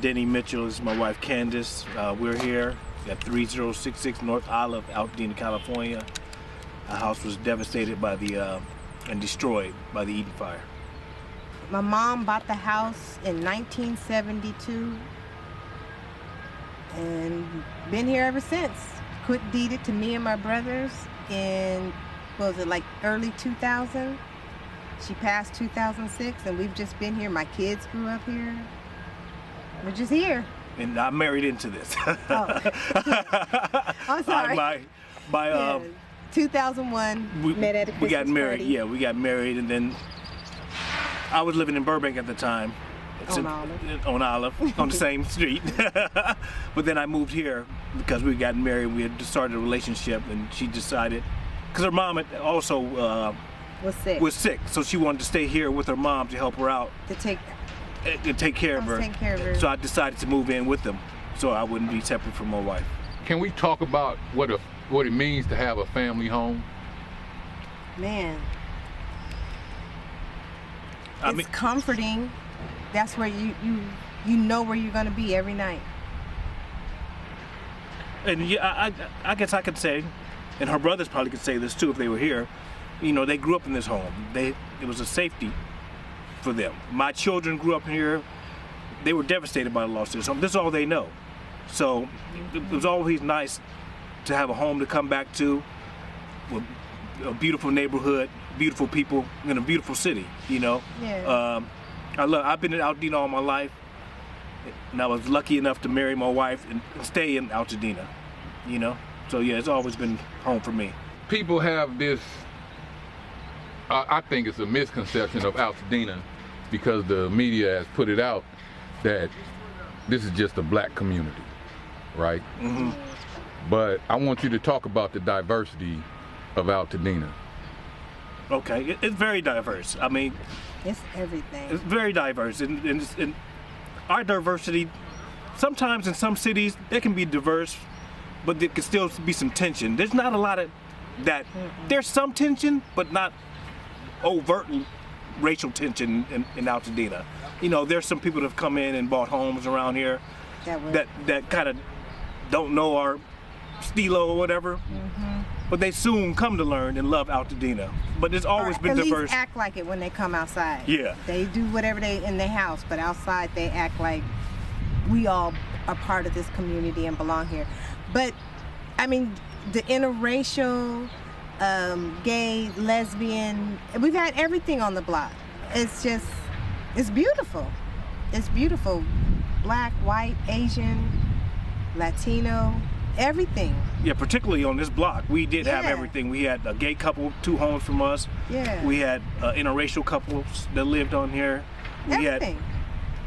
Denny Mitchell. This is my wife, Candace. We're here at 3066 North Olive, Altadena, California. Our house was devastated by and destroyed by the Eaton fire. My mom bought the house in 1972 and been here ever since. Quit deeded to me and my brothers in, what was it, like early 2000? She passed 2006, and we've just been here. My kids grew up here. We're just here. And I married into this. Oh. I'm sorry. 2001, met at a Christmas we got married. party. Yeah, we got married, and then I was living in Burbank at the time. On Olive, on the same street. But then I moved here because we got married. We had started a relationship, and she decided, because her mom had also was sick, so she wanted to stay here with her mom to help her out. To take care of her. So I decided to move in with them, so I wouldn't be separate from my wife. Can we talk about what it means to have a family home? It's comforting. That's where you know where you're going to be every night. And yeah, I guess I could say, and her brothers probably could say this too if they were here, you know, they grew up in this home. It was a safety for them. My children grew up here. They were devastated by the loss of this home. This is all they know. So it was always nice to have a home to come back to, with a beautiful neighborhood, beautiful people, in a beautiful city, you know. Yeah. I've been in Altadena all my life, and I was lucky enough to marry my wife and stay in Altadena, you know. So yeah, it's always been home for me. People have this, I think it's a misconception of Altadena, because the media has put it out that this is just a black community, right? Mm-hmm. But I want you to talk about the diversity of Altadena. Okay, it's very diverse. I mean, it's everything. It's very diverse, and our diversity, sometimes in some cities, it can be diverse, but there can still be some tension. There's not a lot of that. There's some tension, but not overt racial tension in Altadena. You know, there's some people that have come in and bought homes around here that kind of don't know our stilo or whatever. Mm-hmm. But they soon come to learn and love Altadena. But it's always been diverse. At least act like it when they come outside. Yeah. They do whatever they in their house, but outside they act like we all are part of this community and belong here. But I mean, the interracial, gay, lesbian, we've had everything on the block. It's beautiful. It's beautiful. Black, white, Asian, Latino, everything. Yeah, particularly on this block, we did have everything. We had a gay couple, 2 homes from us. Yeah. We had interracial couples that lived on here. We everything.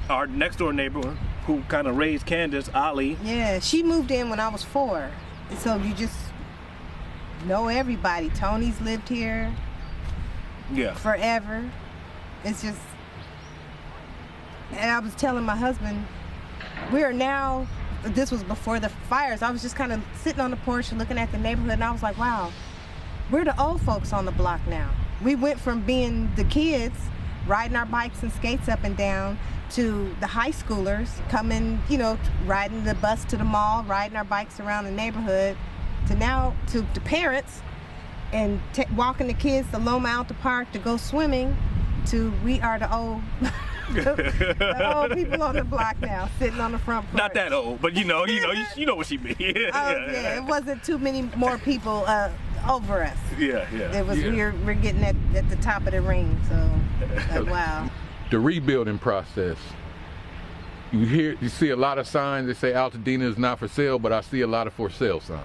Had our next door neighbor who kind of raised Candace, Ali. Yeah, she moved in when I was 4. So you just know everybody. Tony's lived here. Yeah. Forever. It's just, and I was telling my husband, we are now, this was before the fires, I was just kind of sitting on the porch looking at the neighborhood, and I was like, wow, we're the old folks on the block now. We went from being the kids riding our bikes and skates up and down to the high schoolers coming, you know, riding the bus to the mall, riding our bikes around the neighborhood, to now to the parents and walking the kids to Loma out the park to go swimming, to we are the old the old people on the block now, sitting on the front porch. Not that old, but you know what she means. Yeah, it wasn't too many more people over us. Yeah. It was we're getting at the top of the ring, so like, wow. The rebuilding process. You see a lot of signs that say Altadena is not for sale, but I see a lot of for sale signs.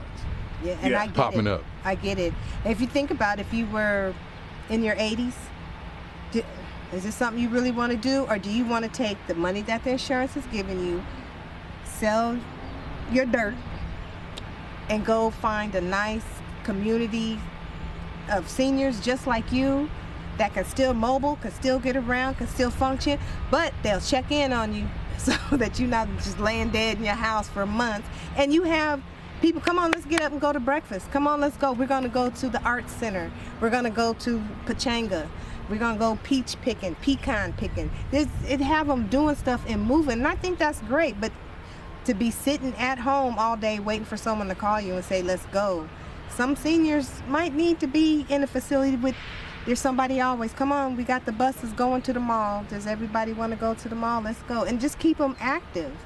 Yeah, and I get popping it. up. I get it. If you think about if you were in your 80s, is this something you really want to do, or do you want to take the money that the insurance is giving you, sell your dirt, and go find a nice community of seniors just like you that can still mobile, can still get around, can still function, but they'll check in on you so that you're not just laying dead in your house for months. And you have people, come on, let's get up and go to breakfast. Come on, let's go. We're going to go to the Arts Center. We're going to go to Pachanga. We're gonna go peach picking, pecan picking. It have them doing stuff and moving, and I think that's great. But to be sitting at home all day waiting for someone to call you and say, let's go. Some seniors might need to be in a facility with, there's somebody always, come on, we got the buses going to the mall. Does everybody want to go to the mall? Let's go. And just keep them active.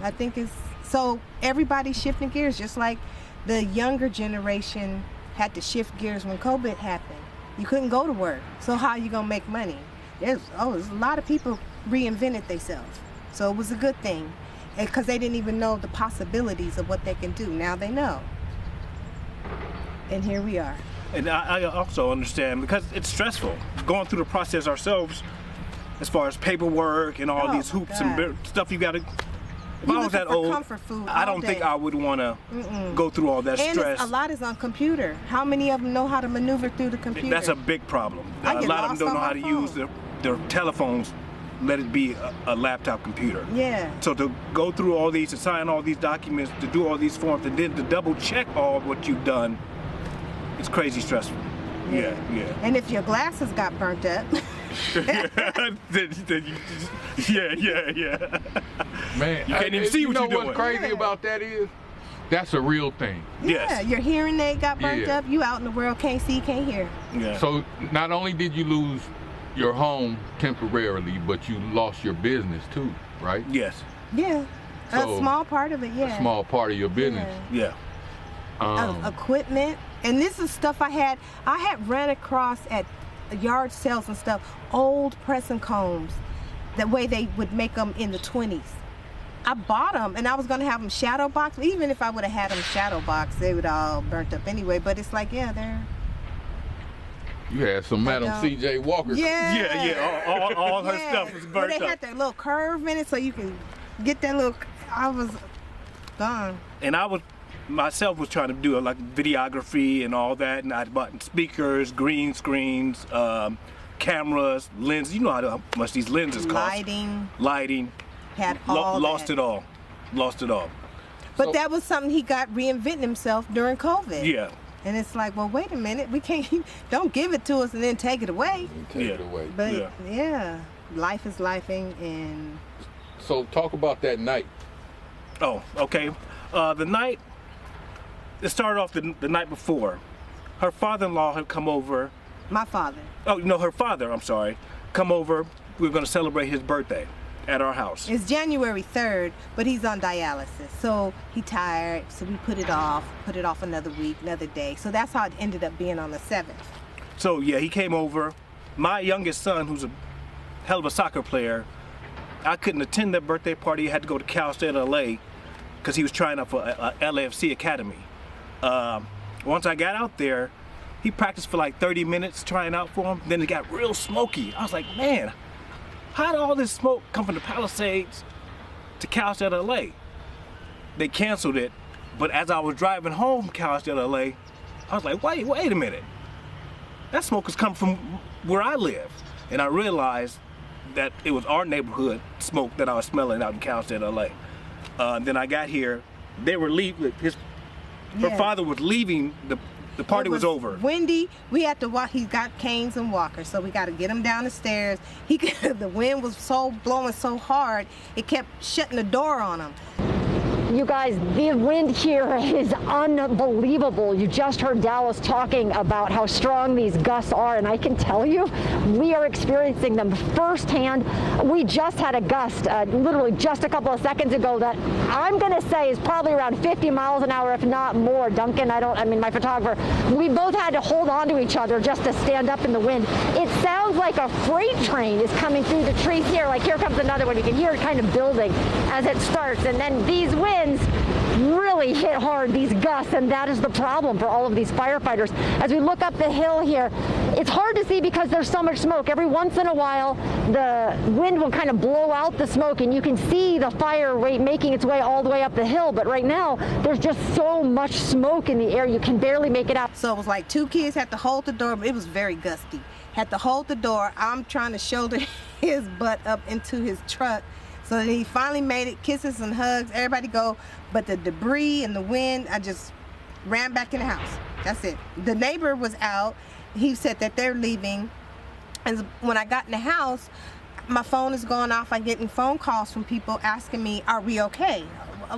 I think it's, so everybody's shifting gears, just like the younger generation had to shift gears when COVID happened. You couldn't go to work. So how are you going to make money? There's a lot of people reinvented themselves. So it was a good thing. Because they didn't even know the possibilities of what they can do. Now they know. And here we are. And I also understand, because it's stressful, going through the process ourselves, as far as paperwork and all these hoops and stuff you got to. If I was that old, comfort food I don't think I would want to go through all that and stress. A lot is on computer. How many of them know how to maneuver through the computer? That's a big problem. I A get lot of lost them don't know on how to my use phone. their telephones. Let it be a laptop computer. Yeah. So to go through all these, to sign all these documents, to do all these forms, and then to double check all what you've done, it's crazy stressful. Yeah. And if your glasses got burnt up. Yeah. Man, You can't even see what you're doing. You know what's crazy about that is? That's a real thing. Yes. Yeah, your hearing aid got burnt up. You out in the world, can't see, can't hear. Yeah. So not only did you lose your home temporarily, but you lost your business too, right? Yes. Yeah. So, a small part of it, yeah. A small part of your business. Yeah. Equipment. And this is stuff I had ran across at yard sales and stuff, old pressing combs, the way they would make them in the 20s. I bought them and I was gonna have them shadow box. Even if I would have had them shadow box, they would all burnt up anyway. But it's like, yeah, they're. You had some Madam C.J. Walker. Yeah. All her stuff was burnt They up. had that little curve in it, so you can get that little. I was gone. And I was myself was trying to do like videography and all that, and I bought speakers, green screens, cameras, lenses. You know how much these lenses cost. Lighting. Had all lost that. it all. Lost it all. But that was something he got reinventing himself during COVID. Yeah. And it's like, well, wait a minute, we can't, don't give it to us and then take it away. Take it away. But yeah, life is lifing. And so talk about that night. Oh, okay. The night, it started off the night before. Her father-in-law had come over. My father. Oh, no, her father, I'm sorry, come over. We were going to celebrate his birthday at our house. It's January 3rd, but he's on dialysis. So he tired, so we put it off another week, another day. So that's how it ended up being on the 7th. So yeah, he came over. My youngest son, who's a hell of a soccer player, I couldn't attend that birthday party. I had to go to Cal State LA because he was trying out for a LAFC academy. Once I got out there, he practiced for like 30 minutes trying out for him. Then it got real smoky. I was like, man, how did all this smoke come from the Palisades to Cal State LA? They canceled it, but as I was driving home Cal State LA, I was like, wait a minute. That smoke is coming from where I live. And I realized that it was our neighborhood smoke that I was smelling out in Cal State LA. Then I got here, they were leaving, her father was leaving, the party was over. Windy. We had to walk. He got canes and walkers, so we got to get him down the stairs. The wind was blowing so hard, it kept shutting the door on him. You guys, the wind here is unbelievable. You just heard Dallas talking about how strong these gusts are, and I can tell you, we are experiencing them firsthand. We just had a gust, literally just a couple of seconds ago, that I'm going to say is probably around 50 miles an hour, if not more. Duncan, my photographer, we both had to hold on to each other just to stand up in the wind. It sounds like a freight train is coming through the trees here. Like, here comes another one. You can hear it kind of building as it starts, and then these winds really hit hard, these gusts, and that is the problem for all of these firefighters. As we look up the hill here, it's hard to see because there's so much smoke. Every once in a while, the wind will kind of blow out the smoke, and you can see the fire making its way all the way up the hill. But right now, there's just so much smoke in the air, you can barely make it out. So it was like two kids had to hold the door, but it was very gusty. Had to hold the door. I'm trying to shoulder his butt up into his truck. So he finally made it, kisses and hugs, everybody go. But the debris and the wind, I just ran back in the house. That's it. The neighbor was out. He said that they're leaving And when I got in the house, my phone is going off. I'm getting phone calls from people asking me, are we okay?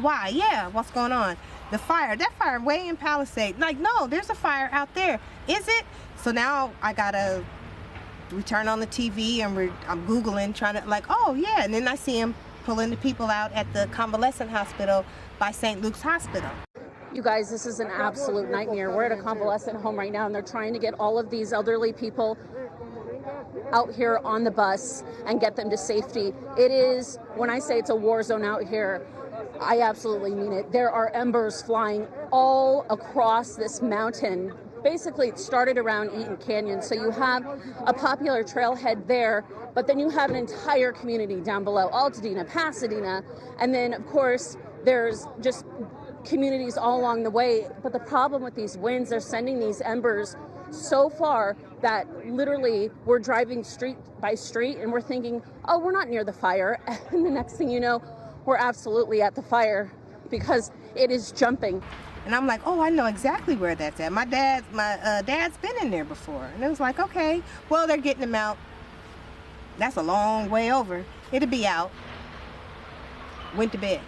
Why? Yeah, what's going on? The fire, that fire way in Palisade. Like, no, there's a fire out there. Is it? So now I gotta return on the TV and I'm Googling, trying to like, oh yeah. And then I see him pulling the people out at the convalescent hospital by St. Luke's Hospital. You guys, this is an absolute nightmare. We're at a convalescent home right now, and they're trying to get all of these elderly people out here on the bus and get them to safety. It is, when I say it's a war zone out here, I absolutely mean it. There are embers flying all across this mountain. Basically, it started around Eaton Canyon, so you have a popular trailhead there, but then you have an entire community down below, Altadena, Pasadena, and then, of course, there's just communities all along the way. But the problem with these winds, they're sending these embers so far that literally we're driving street by street and we're thinking, oh, we're not near the fire. And the next thing you know, we're absolutely at the fire because it is jumping. And I'm like, oh, I know exactly where that's at. My dad's been in there before. And it was like, okay, well, they're getting him out. That's a long way over. It'll be out. Went to bed.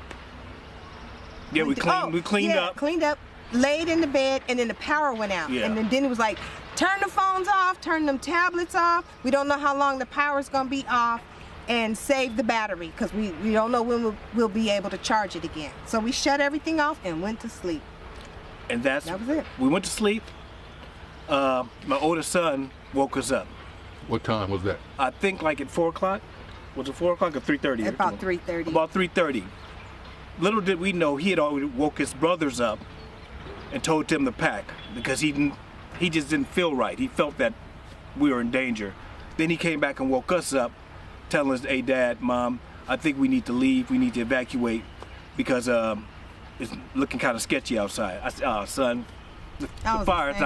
Yeah, we cleaned up, laid in the bed, and then the power went out. Yeah. And then it was like, turn the phones off, turn them tablets off. We don't know how long the power's gonna be off, and save the battery, because we don't know when we'll be able to charge it again. So we shut everything off and went to sleep. And that was it. We went to sleep. My oldest son woke us up. What time was that? I think like at 4 o'clock. Was it 4 o'clock or 3:30? About 3:30. About 3:30. Little did we know he had already woke his brothers up and told them to pack because he just didn't feel right. He felt that we were in danger. Then he came back and woke us up, telling us, "Hey, Dad, Mom, I think we need to leave. We need to evacuate because it's looking kind of sketchy outside." I said, "Oh, son, the fire's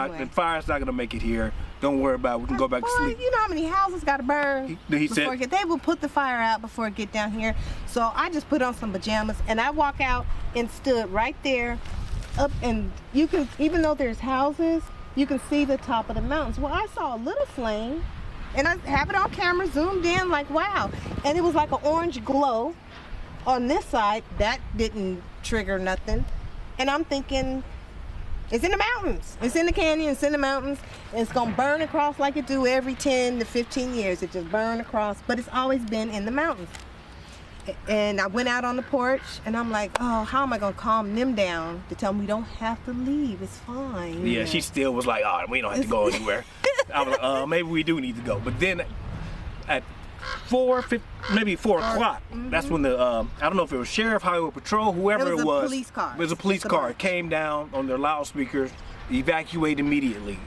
not gonna make it here. Don't worry about it. We can go back to sleep." You know how many houses got to burn? He said they will put the fire out before it get down here. So I just put on some pajamas and I walk out and stood right there up, and you can, even though there's houses, you can see the top of the mountains. Well, I saw a little flame and I have it on camera, zoomed in, like, wow. And it was like an orange glow on this side. That didn't trigger nothing. And I'm thinking, it's in the mountains. It's in the canyon, it's in the mountains. And it's gonna burn across like it do every 10 to 15 years. It just burn across, but it's always been in the mountains. And I went out on the porch and I'm like, oh, how am I gonna calm them down to tell them we don't have to leave, it's fine. Yeah, she still was like, oh, we don't have to go anywhere. I was like, maybe we do need to go. But then at 4 o'clock, that's when the, I don't know if it was Sheriff, Highway Patrol, whoever it was. Police car. It was a police car. It came down on their loudspeakers, evacuate immediately.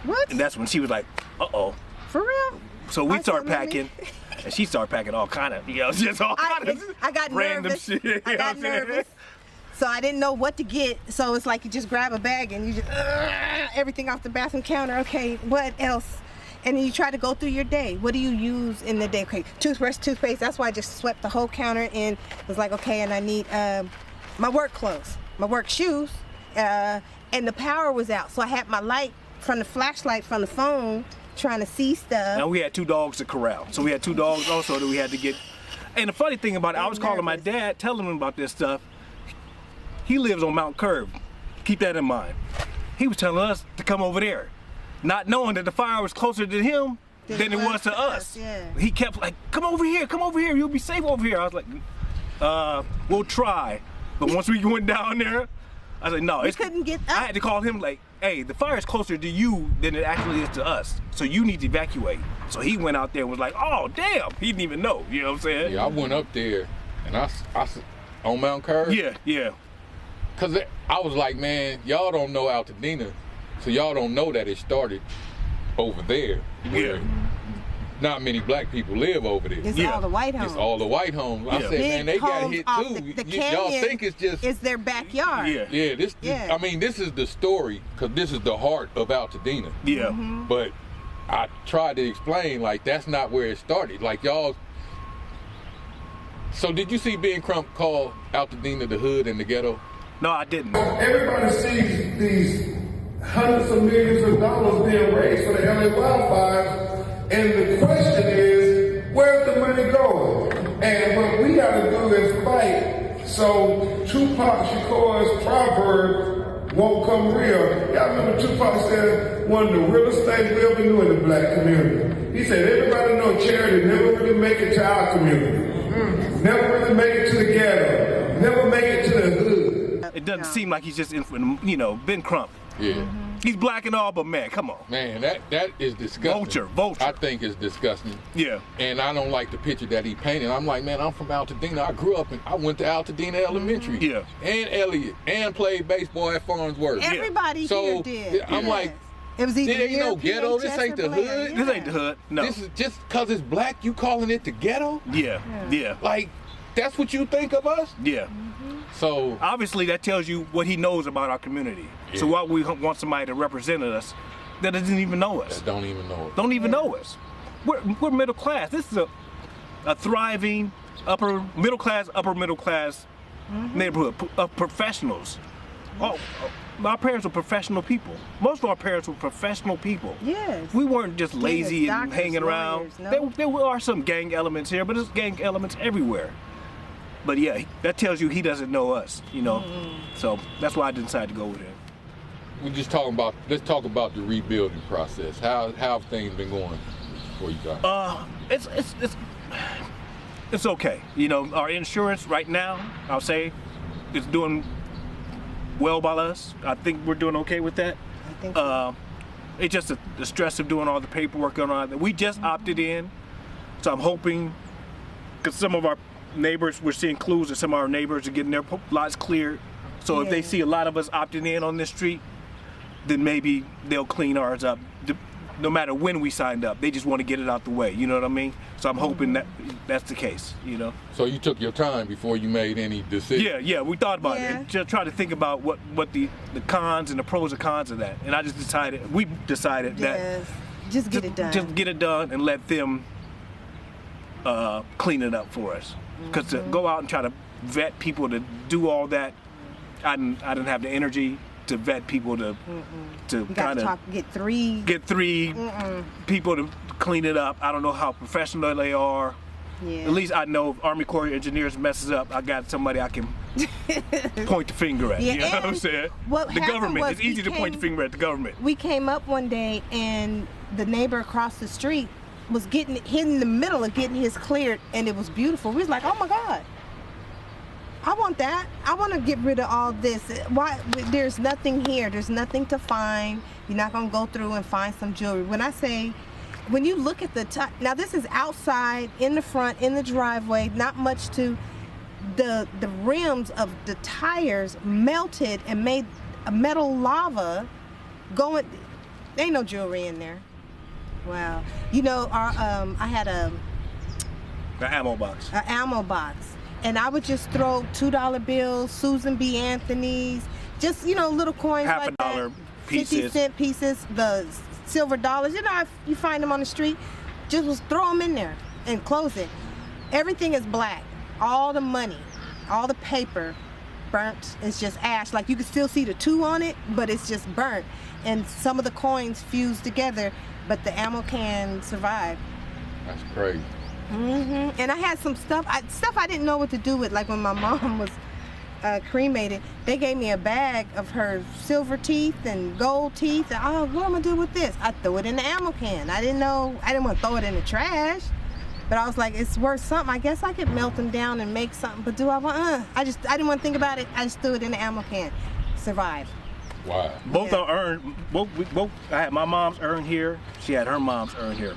What? And that's when she was like, uh-oh. For real? So we start packing, and she started packing all kind of, just all kind of I got random nervous. shit. I got nervous. So I didn't know what to get. So it's like you just grab a bag and you just, everything off the bathroom counter. Okay, what else? And then you try to go through your day. What do you use in the day? Okay, toothbrush, toothpaste. That's why I just swept the whole counter and was like, okay, and I need my work clothes, my work shoes, and the power was out. So I had my light from the flashlight from the phone trying to see stuff. Now we had 2 dogs to corral. So we had 2 dogs also that we had to get. And the funny thing about it, I was calling my dad, telling him about this stuff. He lives on Mount Curve. Keep that in mind. He was telling us to come over there, not knowing that the fire was closer to him than it was to us. Yeah. He kept like, come over here, you'll be safe over here. I was like, we'll try. But once we went down there, I was like, no. We couldn't get up. I had to call him like, hey, the fire is closer to you than it actually is to us. So you need to evacuate. So he went out there and was like, oh, damn. He didn't even know, you know what I'm saying? Yeah, I went up there and I on Mount Curve. Yeah. Cause I was like, man, y'all don't know Altadena, so y'all don't know that it started over there. Yeah. Not many black people live over there. It's all the white homes. It's all the white homes. I said, man, they got hit too. The Y'all think it's just is their backyard. Yeah. I mean, this is the story, cause this is the heart of Altadena. Yeah. But I tried to explain, like, that's not where it started. Like, y'all. So did you see Ben Crump call Altadena the hood and the ghetto? No, I didn't. Everybody sees these hundreds of millions of dollars being raised for the LA wildfires, and the question is, where's the money going? And what we got to do is fight so Tupac Shakur's proverb won't come real. Y'all remember Tupac said one of the realest things we ever knew in the black community. He said everybody know charity never really make it to our community. Never really make it to the ghetto. Never make it to the hood. It doesn't seem like he's just in for, Ben Crump. Yeah. He's black and all, but man, come on. Man, that is disgusting. Vulture. I think it's disgusting. Yeah. And I don't like the picture that he painted. I'm like, man, I'm from Altadena. I grew up I went to Altadena Elementary. Yeah. And Elliott. And played baseball at Farnsworth. Everybody so here did. I'm like, it was either there ain't no ghetto. This ain't the hood. This ain't the hood. No. This is just because it's black, you calling it the ghetto? Yeah. Like, that's what you think of us? Yeah. So obviously that tells you what he knows about our community. Yeah. So why we want somebody to represent us that doesn't even know us. that don't even know it. Don't even know us. We're middle class. This is a thriving upper middle class neighborhood of professionals. Our parents were professional people. Most of our parents were professional people. Yes. We weren't just lazy and doctors, hanging around. lawyers, no. There are some gang elements here, but there's gang elements everywhere. But yeah, that tells you he doesn't know us, So that's why I decided to go with him. Let's talk about the rebuilding process. How have things been going for you guys? It's okay. Our insurance right now, I'll say, is doing well by us. I think we're doing okay with that. I think so. It's just the stress of doing all the paperwork and all that. We just opted in, so I'm hoping, because some of our neighbors, we're seeing clues that some of our neighbors are getting their lots cleared. So if they see a lot of us opting in on this street, then maybe they'll clean ours up. No matter when we signed up, they just want to get it out the way. You know what I mean? So I'm hoping that's the case. So you took your time before you made any decision? Yeah. We thought about it. Just try to think about what the cons and the pros and cons of that. And we decided that just get it done. Just get it done and let them clean it up for us. Because to go out and try to vet people to do all that, I didn't have the energy to vet people to kind of get three people to clean it up. I don't know how professional they are. Yeah. At least I know if Army Corps of Engineers messes up, I got somebody I can point the finger at. You know what I'm saying? The government. It's easy to point the finger at the government. We came up one day and the neighbor across the street was hit in the middle of getting his cleared, and it was beautiful. We was like, oh my God, I want that. I want to get rid of all this. Why? There's nothing here. There's nothing to find. You're not going to go through and find some jewelry. When you look at the top, now this is outside, in the front, in the driveway, not much to the rims of the tires melted and made a metal lava going. There ain't no jewelry in there. Wow. I had an ammo box. An ammo box. And I would just throw $2 bills, Susan B. Anthony's, just, little coins half like a dollar that. pieces. 50-cent pieces, the silver dollars. If you find them on the street, just throw them in there and close it. Everything is black. All the money, all the paper, burnt. It's just ash. Like you can still see the 2 on it, but it's just burnt. And some of the coins fused together, but the ammo can survive. That's crazy. And I had some stuff I didn't know what to do with. Like when my mom was cremated, they gave me a bag of her silver teeth and gold teeth. And, what am I gonna do with this? I threw it in the ammo can. I didn't want to throw it in the trash, but I was like, it's worth something. I guess I could melt them down and make something. But do I want? I didn't want to think about it. I just threw it in the ammo can. Survived. Wow. Both are urn. Both. I had my mom's urn here. She had her mom's urn here.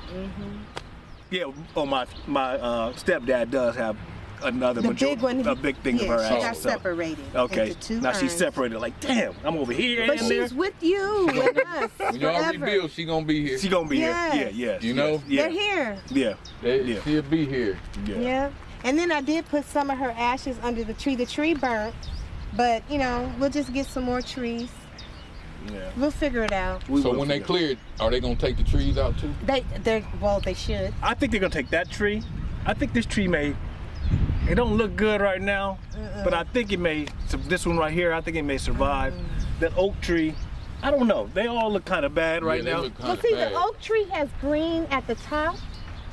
Yeah. Oh, my stepdad does have another big one. A big thing of her she ashes. got separated. Okay. Into 2 now urns. She's separated. Like, damn, I'm over here But and she's there. with you and us. When y'all forever. rebuild, she gonna be here. She gonna be Yes. here. Yeah. You know? Yeah. They're here. Yeah. She'll be here. Yeah. And then I did put some of her ashes under the tree. The tree burnt, but we'll just get some more trees. Yeah. We'll figure it out. So when they clear it, are they gonna take the trees out too? They should. I think they're gonna take that tree. I think this tree it don't look good right now, but I think it may. So this one right here, I think it may survive. That oak tree, I don't know. They all look kind of bad right they now. look Well, kinda see, bad. the oak tree has green at the top,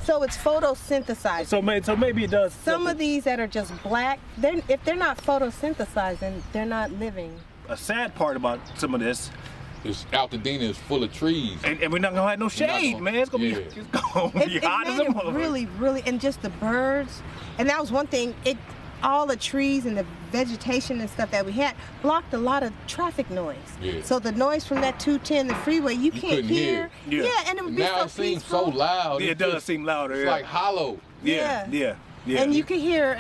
so it's photosynthesizing. So maybe it does. Some of these that are just black, if they're not photosynthesizing, they're not living. A sad part about some of this, Altadena is full of trees. and we're not gonna have no shade, gonna- man. It's gonna yeah. be hot as a made it mother. really, and just the birds, and that was one thing. All the trees and the vegetation and stuff that we had blocked a lot of traffic noise. Yeah. So the noise from that 210, the freeway, you can't couldn't hear. hear. Yeah. And it would And be now so it seems peaceful. so loud. Yeah, it It's does just- seem louder. It's yeah. like hollow. Yeah. And you could hear,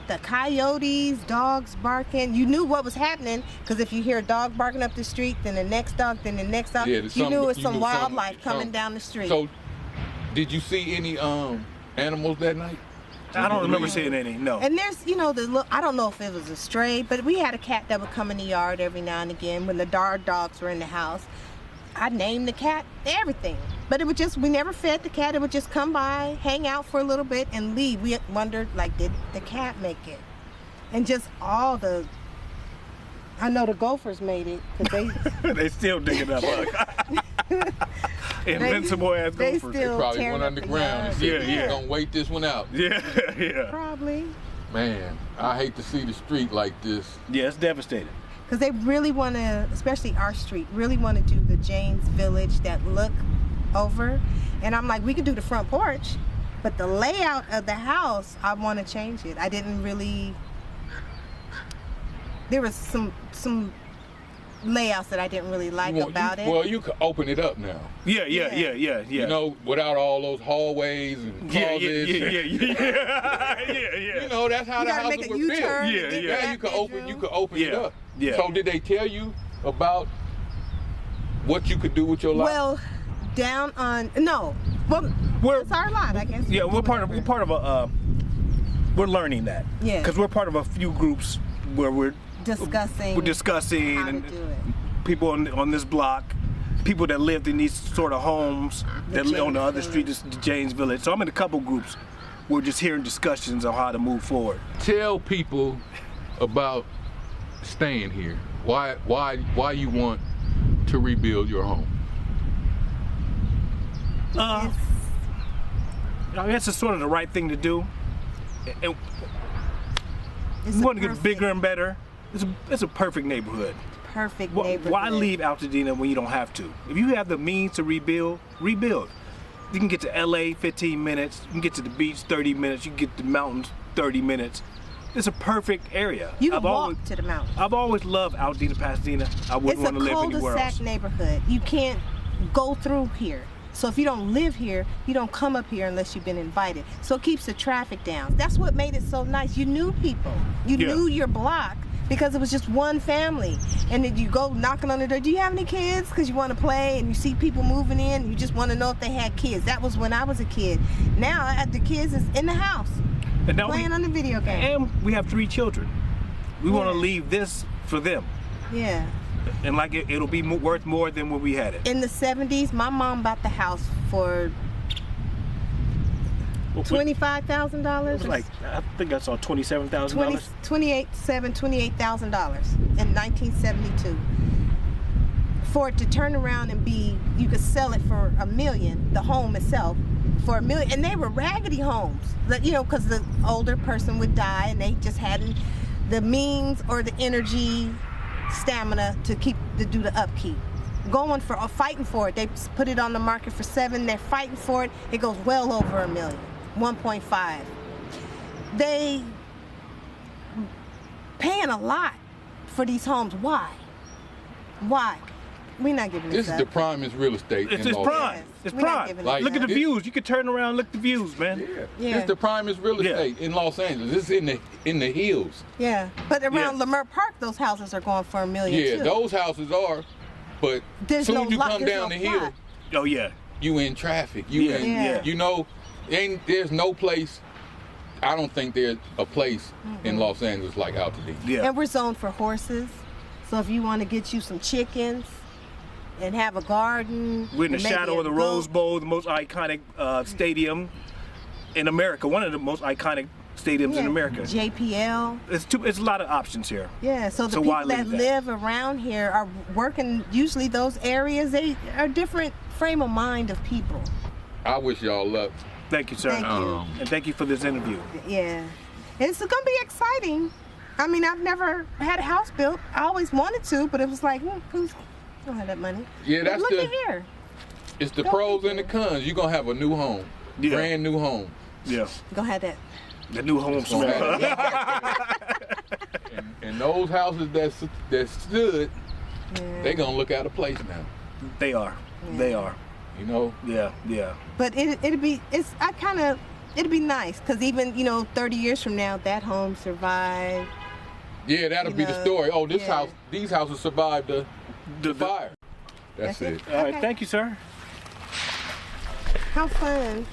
the coyotes, dogs barking. You knew what was happening because if you hear a dog barking up the street, then the next dog, then the next dog, Yeah, there's you knew it was you some knew wildlife coming something. down the street. So, did you see any animals that night? I don't remember seeing any. No. And there's, I don't know if it was a stray, but we had a cat that would come in the yard every now and again when the dogs were in the house. I named the cat everything, but it would we never fed the cat. It would just come by, hang out for a little bit, and leave. We wondered, did the cat make it? And just I know the gophers made it because They still digging up. Invincible ass they gophers. still Probably tearing went up the underground and yard. said, Yeah. "We're gonna wait this one out." Yeah. Probably. Man, I hate to see the street like this. Yeah, it's devastating. Because they really want to, especially our street, really want to do the James Village that look over. And I'm like, we could do the front porch, but the layout of the house, I want to change it. I didn't really, there was some layouts that I didn't really like about it. Well, you could open it up now. Yeah. You know, without all those hallways and Yeah. closets. You know, that's how You the gotta houses make a were U-turn built. Yeah, to get yeah. to Now that you could open bedroom. it up. Yeah. So did they tell you about what you could do with your lot? Well, down on, no. Well, it's our lot, I guess. Yeah, we're part of we're learning that. Yeah. Because we're part of a few groups where we're discussing how to and do it. People on this block, people that lived in these sort of homes that live on the other James street, this the James Village. So I'm in a couple groups. We're just hearing discussions on how to move forward. Tell people about staying here. Why you want to rebuild your home? I guess it's sort of the right thing to do. And It's we a want to get perfect- bigger and better. It's a perfect neighborhood. Perfect Why neighborhood. leave Altadena when you don't have to? If you have the means to rebuild. You can get to LA 15 minutes. You can get to the beach 30 minutes. You can get to the mountains 30 minutes. It's a perfect area. You can walk to the mountains. I've always loved Altadena, Pasadena. I It's wouldn't a want to live anywhere else. cul-de-sac neighborhood. You can't go through here. So if you don't live here, you don't come up here unless you've been invited. So it keeps the traffic down. That's what made it so nice. You knew people. You Yeah. knew your block because it was just one family. And then you go knocking on the door, do you have any kids? Because you want to play and you see people moving in. You just want to know if they had kids. That was when I was a kid. Now the kids is in the house And now playing on the video game. and we have 3 children. We want to Yeah. leave this for them. Yeah. And like it'll be worth more than when we had it. In the 70s, my mom bought the house for $25,000. It was like, I think I saw $27,000. $28,000 in 1972. For it to turn around and you could sell it for $1 million, the home itself, for $1 million. And they were raggedy homes, because the older person would die and they just hadn't the means or the energy, stamina to do the upkeep. Fighting for it. They put it on the market for $7 million. They're fighting for it. It goes well over $1 million, 1.5. They paying a lot for these homes. Why? We're not giving This this is up. the primest real estate It's in Los prime. Angeles. It's We're not prime. giving Like, Look at the this- views. You can turn around, look at the views, man. Yeah. It's the primest real Yeah. estate in Los Angeles. This is in the hills. Yeah, but around Yeah. Lamert Park, those houses are going for $1 million Yeah, too. those houses are, but There's soon no as you lot- come there's down no the hill, plot. Oh yeah. you in traffic. Yeah, yeah. You know, there's no place. I don't think there's a place in Los Angeles like Altadena. Yeah. And we're zoned for horses. So if you want to get you some chickens and have a garden. We're in the and maybe shadow a of the goat. Rose Bowl, the most iconic stadium in America. One of the most iconic stadiums in America. JPL. It's a lot of options here. Yeah, so the So why people that leave that? live around here are working, usually those areas, they are different frame of mind of people. I wish y'all luck. Thank you, sir. Thank you. And thank you for this interview. Yeah. It's going to be exciting. I mean, I've never had a house built. I always wanted to, but it was like, who's don't have that money? Yeah, But that's look the. at here. It's the Go pros figure. and the cons. You're gonna have a new home, Yeah. brand new home. Yeah. Go have that. The new home Gonna smell. have- and those houses that stood, Yeah. they gonna look out of place now. They are. They are. You know. Yeah. Yeah. But it'd be nice because even 30 years from now, that home survived. Yeah, that'll You be the know, story. Oh, yeah. these houses survived the The- fire. That's it. All right. Okay. Thank you, sir. How fun.